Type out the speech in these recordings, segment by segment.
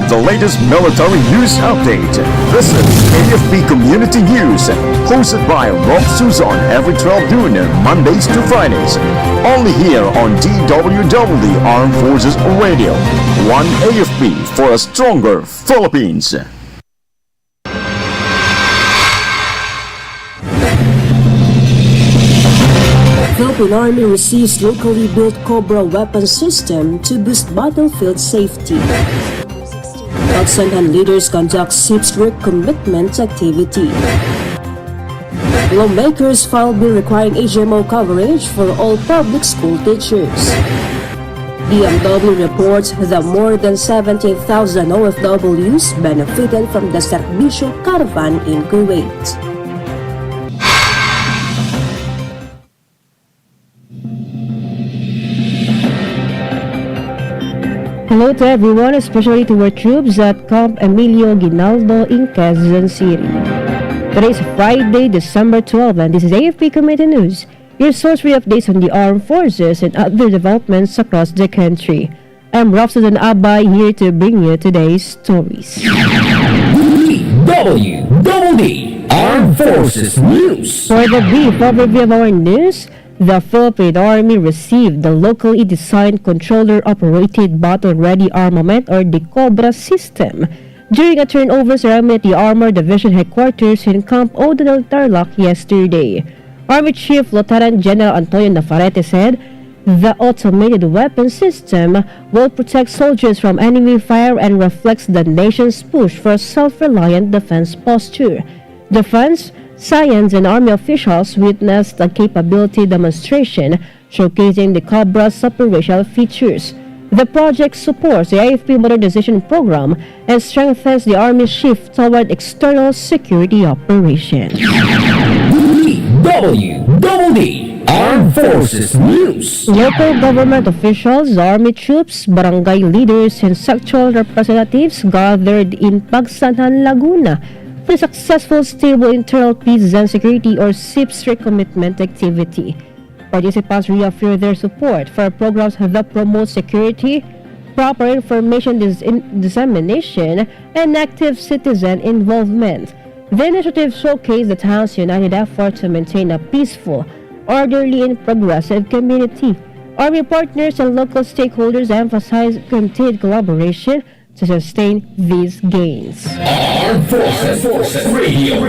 the latest military news update. This is AFP Community News, hosted by Rofh Suzon every 12 noon, Mondays to Fridays. Only here on DWDD Armed Forces Radio. One AFP for a stronger Philippines. Philippine Army receives locally built Cobra weapon system to boost battlefield safety. Pagsanhan leaders conduct SIP's recommitment activity. Lawmakers file bill requiring HMO coverage for all public school teachers. BMW reports that more than 17,000 OFWs benefited from the Serbisyo Caravan in Kuwait. Hello to everyone, especially to our troops at Camp Emilio Ginaldo in Quezon City. Today is Friday, December 12, and this is AFP Community News, your source for updates on the armed forces and other developments across the country. I'm Rofh Suzon-Abay here to bring you today's stories. DWDD Armed Forces News. For the brief overview of our news, the Philippine Army received the locally designed controller-operated battle-ready armament or the Cobra system during a turnover ceremony at the Armored Division Headquarters in Camp O'Donnell, Tarlac yesterday. Army Chief Lieutenant General Antonio Navarrete said the automated weapon system will protect soldiers from enemy fire and reflects the nation's push for a self-reliant defense posture. Defense, Science and Army officials witnessed a capability demonstration showcasing the Cobra's operational features. The project supports the AFP modernization program and strengthens the Army's shift toward external security operations. DWDD Armed Forces News. Local government officials, Army troops, barangay leaders, and sectoral representatives gathered in Pagsanhan, Laguna for the successful Stable Internal Peace and Security or SIP's recommitment activity. Participants reaffirmed their support for programs that promote security, proper information dissemination, and active citizen involvement. The initiative showcased the town's united effort to maintain a peaceful, orderly, and progressive community. Army partners and local stakeholders emphasized continued collaboration to sustain these gains. Armed Forces Radio.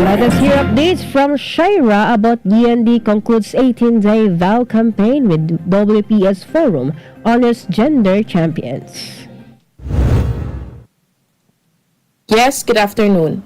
Let us hear updates from Shaira about DND concludes 18-day vow campaign with WPS Forum honors gender champions. Yes, good afternoon.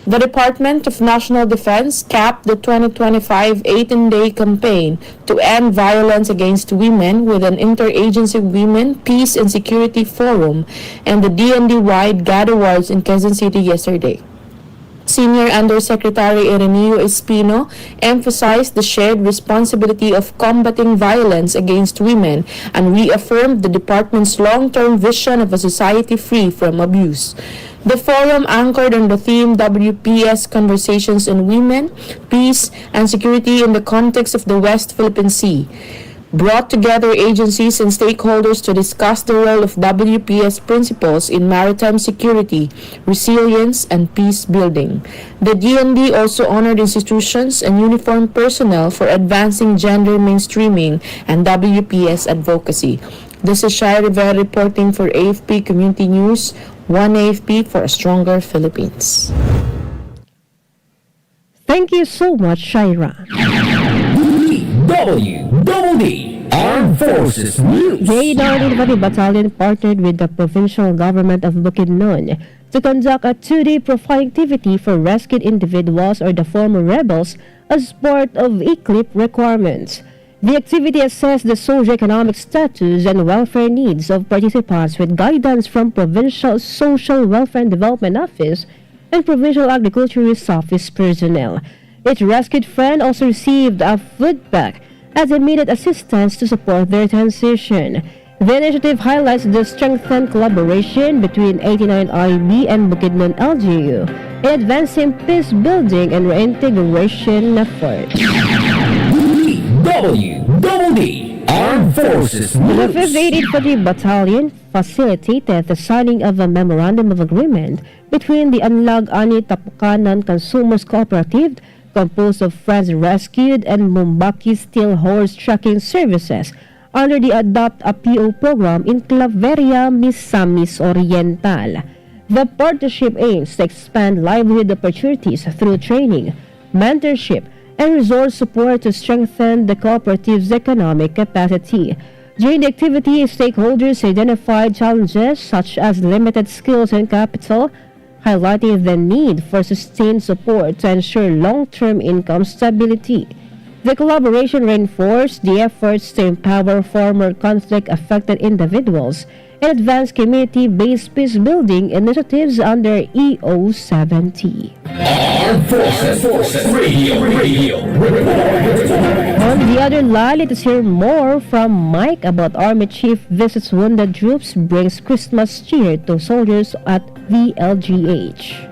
The Department of National Defense capped the 2025 18-day campaign to end violence against women with an Interagency Women, Peace and Security Forum and the DND-wide GAD Awards in Quezon City yesterday. Senior Undersecretary Ireneo Espino emphasized the shared responsibility of combating violence against women and reaffirmed the department's long-term vision of a society free from abuse. The forum anchored on the theme WPS Conversations on Women, Peace, and Security in the context of the West Philippine Sea, brought together agencies and stakeholders to discuss the role of WPS principles in maritime security, resilience, and peace building. The DND also honored institutions and uniformed personnel for advancing gender mainstreaming and WPS advocacy. This is Shai Rivera reporting for AFP Community News. One AFP for a stronger Philippines. Thank you so much, Shaira. DWDD Armed Forces News. The 9th Battalion partnered with the provincial government of Bukidnon to conduct a 2-day profiling activity for rescued individuals or the former rebels as part of ECLIP requirements. The activity assessed the socio-economic status and welfare needs of participants with guidance from Provincial Social Welfare and Development Office and Provincial Agriculturist Office personnel. Its rescued friend also received a food pack as immediate assistance to support their transition. The initiative highlights the strengthened collaboration between 89IB and Bukidnon LGU in advancing peace building and reintegration efforts. DWDD Armed Forces The News. 5th 8th Infantry Battalion, facilitated the signing of a memorandum of agreement between the Anlag Ani Tapukanan Consumers Cooperative, composed of Friends Rescued and Mumbaki Steel Horse Trucking Services, under the Adopt a PO program in Claveria, Misamis Oriental. The partnership aims to expand livelihood opportunities through training, mentorship, and resource support to strengthen the cooperative's economic capacity. During the activity, stakeholders identified challenges such as limited skills and capital, highlighting the need for sustained support to ensure long-term income stability. The collaboration reinforced the efforts to empower former conflict-affected individuals and advance community-based peace-building initiatives under EO70. Armed Forces Radio. On the other line, let us hear more from Mike about Army Chief visits wounded troops, brings Christmas cheer to soldiers at VLGH.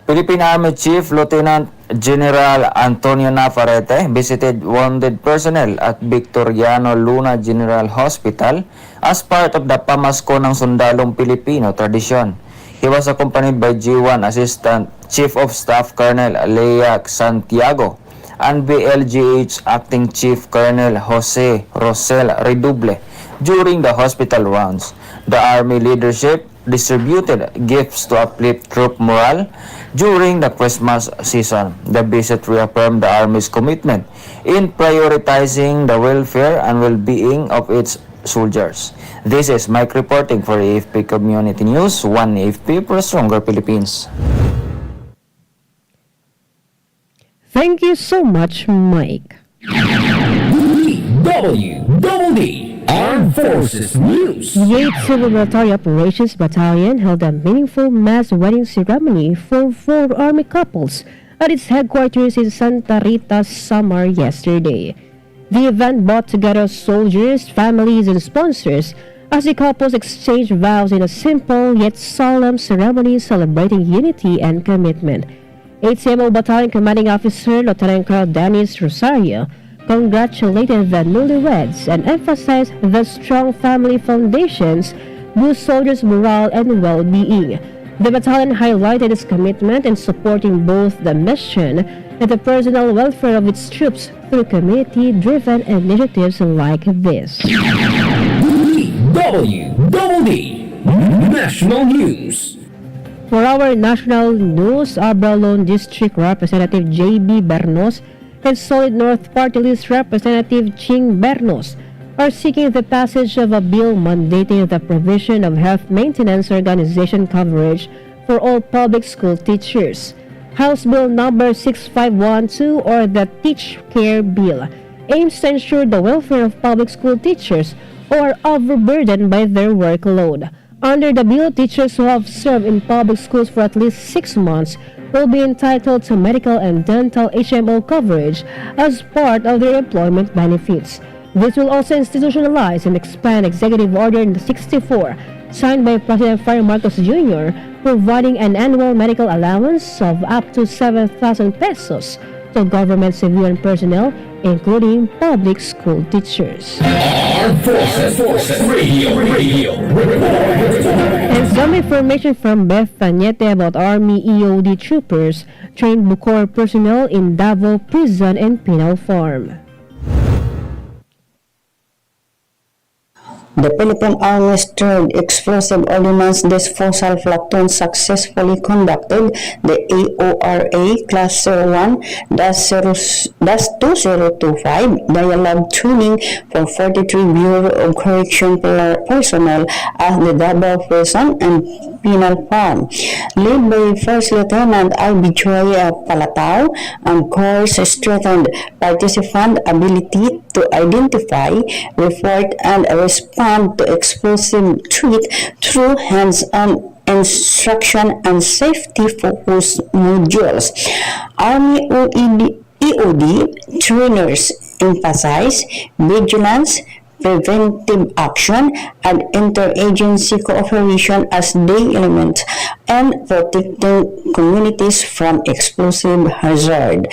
Philippine Army Chief Lieutenant General Antonio Navarrete visited wounded personnel at Victoriano Luna General Hospital as part of the pamasko ng Sundalong Pilipino tradisyon. He was accompanied by G1 Assistant Chief of Staff Colonel Leac Santiago and BLGH Acting Chief Colonel Jose Rosel Reduble during the hospital rounds. The Army leadership distributed gifts to uplift troop morale during the Christmas season. The visit reaffirmed the Army's commitment in prioritizing the welfare and well-being of its soldiers. This is Mike reporting for AFP Community News, 1 AFP for a stronger Philippines. Thank you so much, Mike. DWDD Armed Forces News. The 8th Civil Military Operations Battalion held a meaningful mass wedding ceremony for 4 Army couples at its headquarters in Santa Rita, Samar yesterday. The event brought together soldiers, families, and sponsors as the couples exchanged vows in a simple yet solemn ceremony celebrating unity and commitment. 8th CMO Battalion Commanding Officer Lieutenant Colonel Dennis Rosario congratulated the newlyweds and emphasized the strong family foundations boost soldiers' morale and well-being. The battalion highlighted its commitment in supporting both the mission and the personal welfare of its troops through community-driven initiatives like this. DWDD National News. For our national news, Abralon District Representative J.B. Bernos and Solid North Party List Representative Ching Bernos are seeking the passage of a bill mandating the provision of health maintenance organization coverage for all public school teachers. House Bill number 6512, or the Teach Care Bill, aims to ensure the welfare of public school teachers who are overburdened by their workload. Under the bill, teachers who have served in public schools for at least 6 months will be entitled to medical and dental HMO coverage as part of their employment benefits. This will also institutionalize and expand Executive Order 64, signed by President Fire Marcos Jr., providing an annual medical allowance of up to 7,000 pesos to government civilian personnel, including public school teachers. Armed Forces Radio. And some information from Beth Tañete about Army EOD troopers trained Bucor personnel in Davao Prison and Penal Farm. The Philippine Army's 3rd Explosive Ordnance Disposal Platoon successfully conducted the AORA Class 01-2025 dialogue training for 43 Bureau of Correction personnel at the Davao Prison and Penal Farm, led by First Lieutenant I.B. Joy Palatao, and course strengthened participant ability to identify, report, and respond to explosive threat through hands-on instruction and safety-focused modules. Army EOD trainers emphasize vigilance, preventive action, and interagency cooperation as day elements and protecting communities from explosive hazard.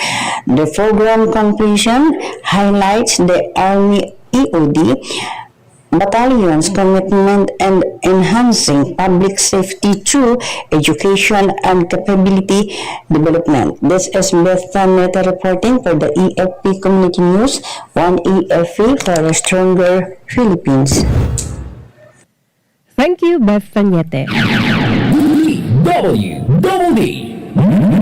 The program completion highlights the Army DWDD battalion's commitment and enhancing public safety through education and capability development. This is Beth Neta reporting for the AFP Community News, one AFP for a stronger Philippines. Thank you, Beth Fanyete. DWDD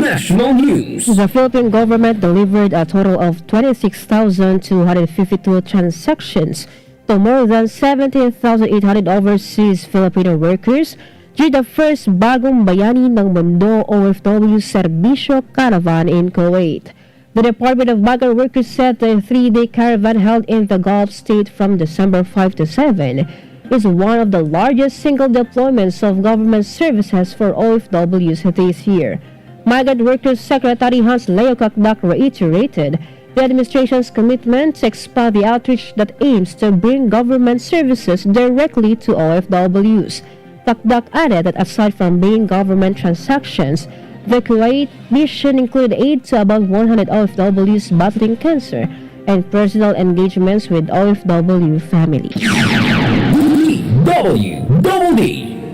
National News. The Philippine government delivered a total of 26,252 transactions to more than 17,800 overseas Filipino workers during the first Bagong Bayani ng Mundo OFW Serbisyo Caravan in Kuwait. The Department of Migrant Workers said the 3-day caravan held in the Gulf state from December 5 to 7 is one of the largest single deployments of government services for OFWs this year. Migrant Workers Secretary Hans Leo Kakdak reiterated the administration's commitment to expand the outreach that aims to bring government services directly to OFWs. Kakdak added that aside from being government transactions, the Kuwait mission included aid to about 100 OFWs battling cancer and personal engagements with OFW families. DWDD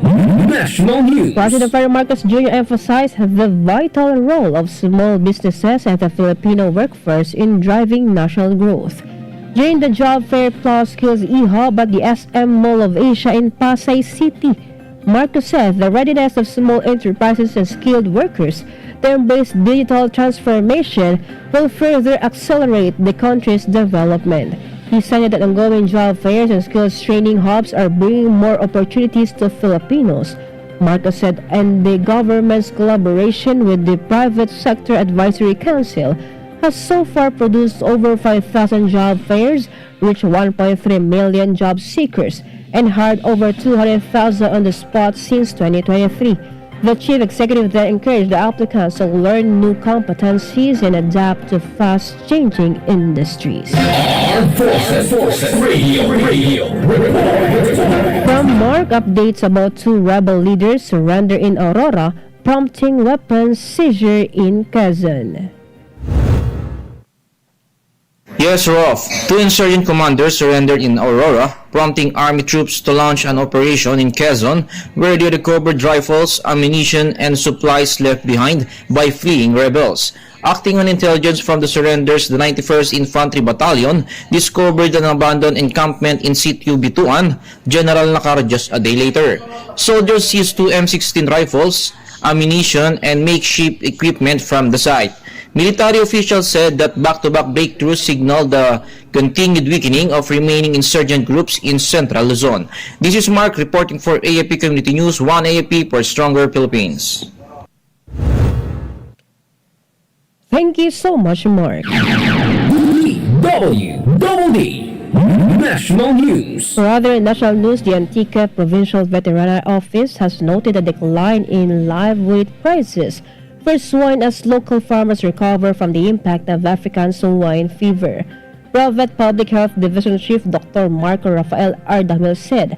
National News. President Ferry Marcos Jr. emphasized the vital role of small businesses and the Filipino workforce in driving national growth. During the Job Fair Plus Skills e-hub at the SM Mall of Asia in Pasay City, Marcos said the readiness of small enterprises and skilled workers to embrace digital transformation will further accelerate the country's development. He cited that ongoing job fairs and skills training hubs are bringing more opportunities to Filipinos. Marcos said, and the government's collaboration with the Private Sector Advisory Council has so far produced over 5,000 job fairs, reached 1.3 million job seekers, and hired over 200,000 on the spot since 2023. The chief executive then encouraged the applicants to learn new competencies and adapt to fast-changing industries. Armed Forces Radio. From Mark, updates about 2 rebel leaders surrender in Aurora, prompting weapons seizure in Quezon. Yes, Rofh. 2 insurgent commanders surrendered in Aurora, prompting army troops to launch an operation in Quezon where they recovered rifles, ammunition, and supplies left behind by fleeing rebels. Acting on intelligence from the surrenders, the 91st Infantry Battalion discovered an abandoned encampment in Sitio Bituan, General Nakar just a day later. Soldiers seized 2 M16 rifles, ammunition, and makeshift equipment from the site. Military officials said that back-to-back breakthroughs signal the continued weakening of remaining insurgent groups in Central Luzon. This is Mark reporting for AFP Community News, 1 AFP for Stronger Philippines. Thank you so much, Mark. DWDD National News. For other national news, the Antique Provincial Veterinary Office has noted a decline in live weight prices for swine as local farmers recover from the impact of African swine fever. Rofh Public Health Division Chief Dr. Marco Rafael Ardamil said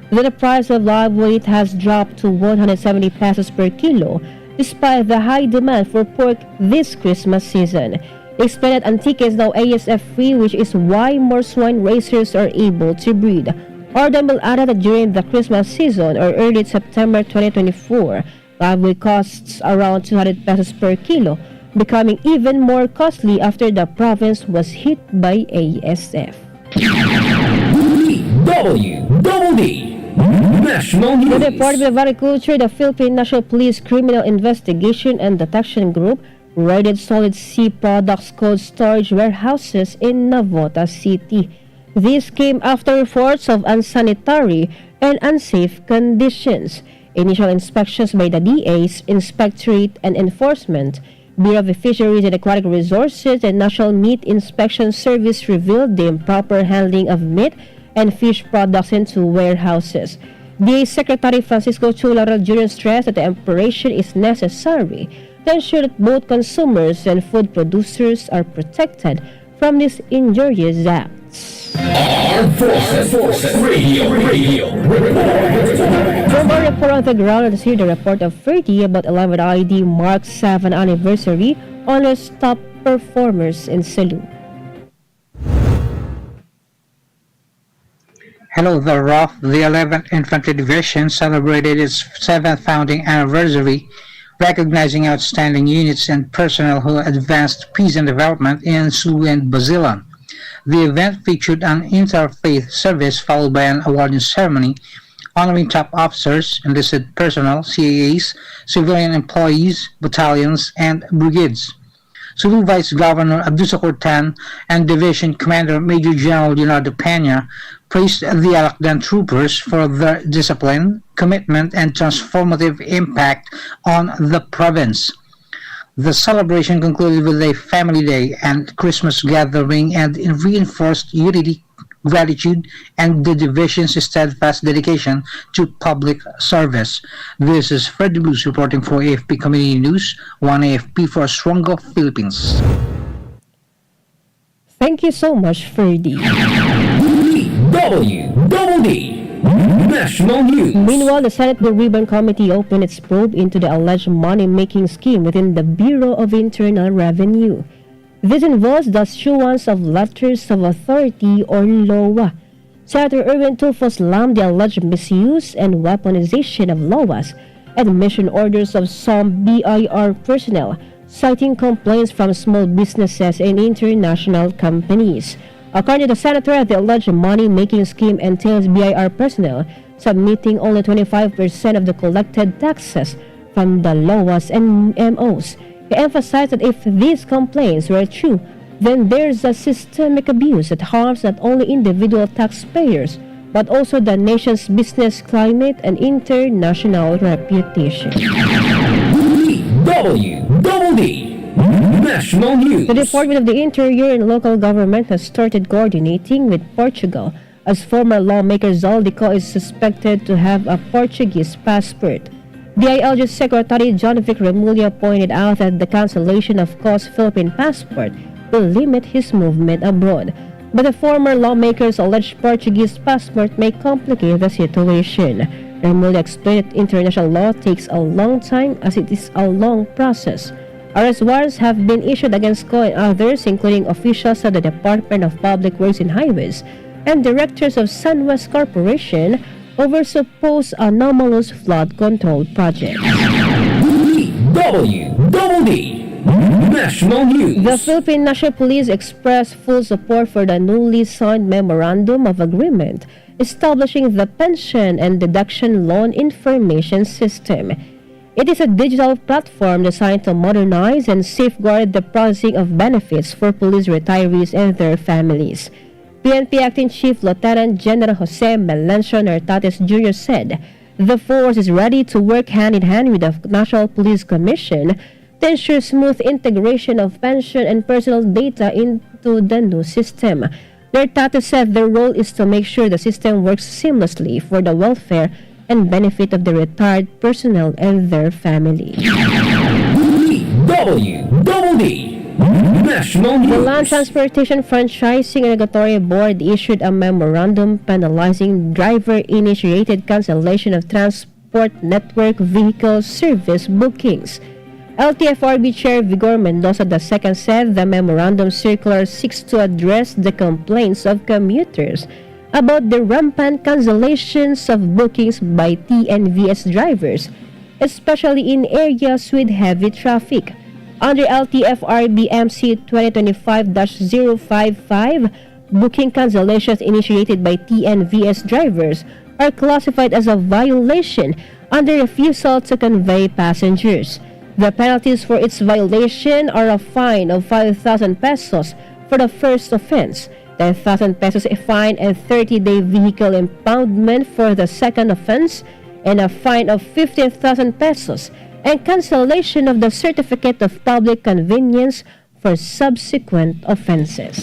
that the price of live weight has dropped to 170 pesos per kilo despite the high demand for pork this Christmas season. He explained that Antique is now ASF free, which is why more swine raisers are able to breed. Ardamil added that during the Christmas season or early September 2024, live weight costs around 200 pesos per kilo, becoming even more costly after the province was hit by ASF. DWDD National News. The Department of Agriculture, the Philippine National Police Criminal Investigation and Detection Group raided solid sea products cold storage warehouses in Navotas City. This came after reports of unsanitary and unsafe conditions. Initial inspections by the DA's Inspectorate and Enforcement, Bureau of Fisheries and Aquatic Resources, and National Meat Inspection Service revealed the improper handling of meat and fish products into warehouses. DA Secretary Francisco Chularal Jr. stressed that the operation is necessary to ensure that both consumers and food producers are protected from these injurious acts. Armed Forces Radio. From our report on the ground, let's hear the report of Ferdy about 11 ID marks 7th anniversary on its top performers in Cebu. Hello, the Rofh, the 11th Infantry Division, celebrated its 7th founding anniversary, recognizing outstanding units and personnel who advanced peace and development in Sulu and Basilan. The event featured an interfaith service followed by an awarding ceremony honoring top officers, enlisted personnel, CAAs, civilian employees, battalions, and brigades. Sulu Vice Governor Abdusa Cortan and Division Commander Major General Leonardo Peña praised the Alakdan troopers for their discipline, commitment, and transformative impact on the province. The celebration concluded with a family day and Christmas gathering and reinforced unity, gratitude, and the division's steadfast dedication to public service. This is Fred Blues reporting for AFP Community News, 1 AFP for a stronger Philippines. Thank you so much, Ferdy. DWDD National News. Meanwhile, the Senate Blue Ribbon Committee opened its probe into the alleged money-making scheme within the Bureau of Internal Revenue. This involves the issuance of letters of authority or LOA. Senator Erwin Tulfo slammed the alleged misuse and weaponization of LOAs and mission orders of some BIR personnel, citing complaints from small businesses and international companies. According to the senator, the alleged money-making scheme entails BIR personnel submitting only 25% of the collected taxes from the LOAs and MOs. He emphasized that if these complaints were true, then there's a systemic abuse that harms not only individual taxpayers, but also the nation's business climate and international reputation. DWDD National News. The Department of the Interior and local government has started coordinating with Portugal, as former lawmaker Zaldico is suspected to have a Portuguese passport. DILG Secretary John Vic Remulla pointed out that the cancellation of Co's Philippine passport will limit his movement abroad, but the former lawmaker's alleged Portuguese passport may complicate the situation. Remulla explained that international law takes a long time as it is a long process. Arrest warrants have been issued against Co and others, including officials of the Department of Public Works and Highways and directors of SunWest Corporation, over supposed anomalous flood control projects. DWDD National News. The Philippine National Police expressed full support for the newly signed Memorandum of Agreement establishing the Pension and Deduction Loan Information System. It is a digital platform designed to modernize and safeguard the processing of benefits for police retirees and their families. PNP Acting Chief Lieutenant General Jose Melencio Nartates Jr. said the force is ready to work hand-in-hand with the National Police Commission to ensure smooth integration of pension and personal data into the new system. Nartates said their role is to make sure the system works seamlessly for the welfare and benefit of the retired personnel and their families. DWDD National News. The Land Transportation Franchising and Regulatory Board issued a memorandum penalizing driver-initiated cancellation of transport network vehicle service bookings. LTFRB Chair Vigor Mendoza II said the memorandum circular seeks to address the complaints of commuters about the rampant cancellations of bookings by TNVS drivers, especially in areas with heavy traffic. Under LTFRB MC 2025-055, booking cancellations initiated by TNVS drivers are classified as a violation under refusal to convey passengers. The penalties for its violation are a fine of 5,000 pesos for the first offense, 10,000 pesos a fine and 30-day vehicle impoundment for the second offense, and a fine of 15,000 pesos and cancellation of the Certificate of Public Convenience for subsequent offenses.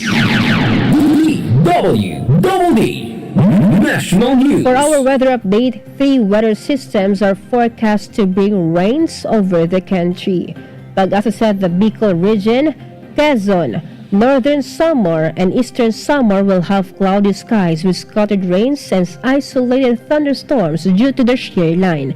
DWDD National News. For our weather update, 3 weather systems are forecast to bring rains over the country. Pag-asa said the Bicol region, Quezon, Northern Samar, and Eastern Samar will have cloudy skies with scattered rains and isolated thunderstorms due to the shear line.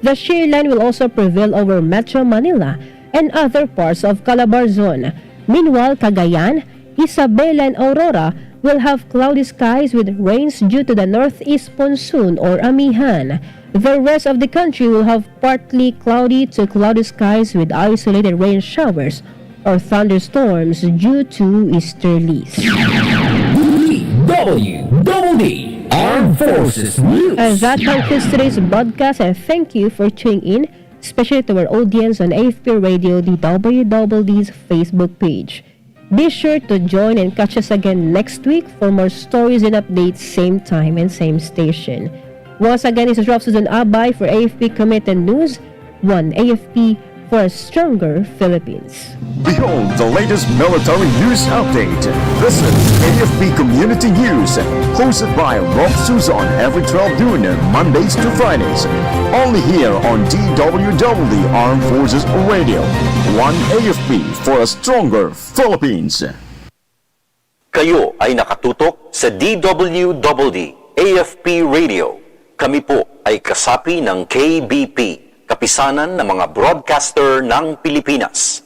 The shear line will also prevail over Metro Manila and other parts of Calabarzon. Meanwhile, Cagayan, Isabela, and Aurora will have cloudy skies with rains due to the northeast monsoon or amihan. The rest of the country will have partly cloudy to cloudy skies with isolated rain showers or thunderstorms due to easterlies. DWDD Armed Forces News. And that concludes today's broadcast, and thank you for tuning in, especially to our audience on AFP Radio, the WWD's Facebook page. Be sure to join and catch us again next week for more stories and updates, same time and same station. Once again, this is Rofh Suzon-Abay for AFP Committed News, one AFP for a stronger Philippines. Behold the latest military news update. This is AFP Community News, hosted by Rofh Suzon every 12 noon, Mondays to Fridays. Only here on DWDD Armed Forces Radio. One AFP for a stronger Philippines. Kayo ay nakatutok sa DWDD AFP Radio. Kami po ay kasapi ng KBP, Kapisanan ng mga Broadcaster ng Pilipinas.